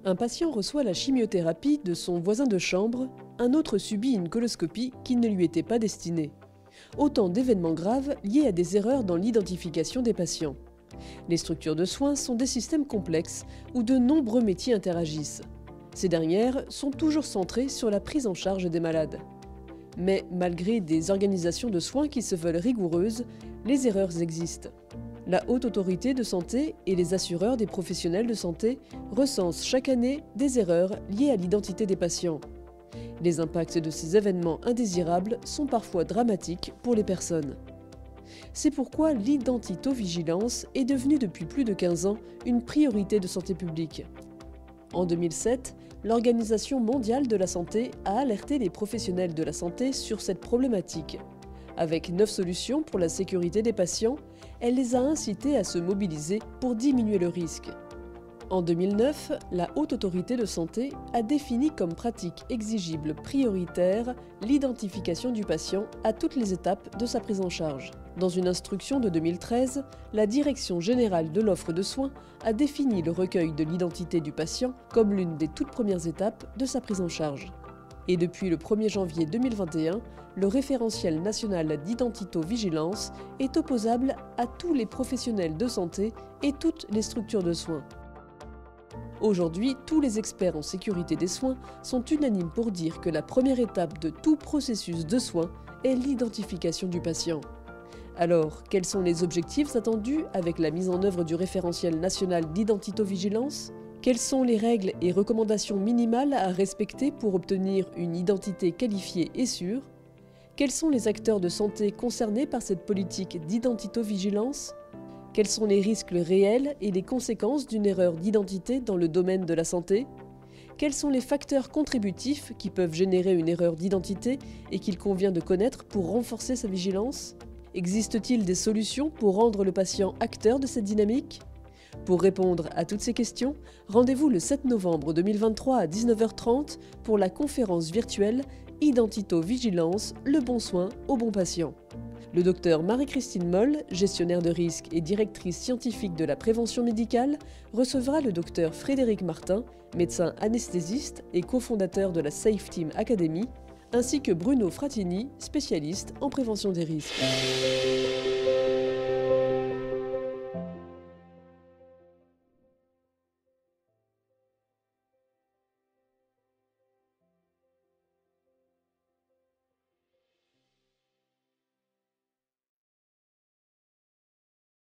Un patient reçoit la chimiothérapie de son voisin de chambre, un autre subit une coloscopie qui ne lui était pas destinée. Autant d'événements graves liés à des erreurs dans l'identification des patients. Les structures de soins sont des systèmes complexes où de nombreux métiers interagissent. Ces dernières sont toujours centrées sur la prise en charge des malades. Mais malgré des organisations de soins qui se veulent rigoureuses, les erreurs existent. La Haute Autorité de Santé et les assureurs des professionnels de santé recensent chaque année des erreurs liées à l'identité des patients. Les impacts de ces événements indésirables sont parfois dramatiques pour les personnes. C'est pourquoi l'identivigilance est devenue depuis plus de 15 ans une priorité de santé publique. En 2007, l'Organisation mondiale de la santé a alerté les professionnels de la santé sur cette problématique. Avec 9 solutions pour la sécurité des patients, elle les a incités à se mobiliser pour diminuer le risque. En 2009, la Haute Autorité de Santé a défini comme pratique exigible prioritaire l'identification du patient à toutes les étapes de sa prise en charge. Dans une instruction de 2013, la Direction générale de l'offre de soins a défini le recueil de l'identité du patient comme l'une des toutes premières étapes de sa prise en charge. Et depuis le 1er janvier 2021, le référentiel national d'identitovigilance est opposable à tous les professionnels de santé et toutes les structures de soins. Aujourd'hui, tous les experts en sécurité des soins sont unanimes pour dire que la première étape de tout processus de soins est l'identification du patient. Alors, quels sont les objectifs attendus avec la mise en œuvre du référentiel national d'identitovigilance ? Quelles sont les règles et recommandations minimales à respecter pour obtenir une identité qualifiée et sûre ? Quels sont les acteurs de santé concernés par cette politique d'identitovigilance ? Quels sont les risques réels et les conséquences d'une erreur d'identité dans le domaine de la santé ? Quels sont les facteurs contributifs qui peuvent générer une erreur d'identité et qu'il convient de connaître pour renforcer sa vigilance ? Existe-t-il des solutions pour rendre le patient acteur de cette dynamique ? Pour répondre à toutes ces questions, rendez-vous le 7 novembre 2023 à 19h30 pour la conférence virtuelle Identitovigilance, le bon soin au bon patient. Le docteur Marie-Christine Moll, gestionnaire de risque et directrice scientifique de la prévention médicale, recevra le docteur Frédéric Martin, médecin anesthésiste et cofondateur de la Safe Team Academy, ainsi que Bruno Fratini, spécialiste en prévention des risques.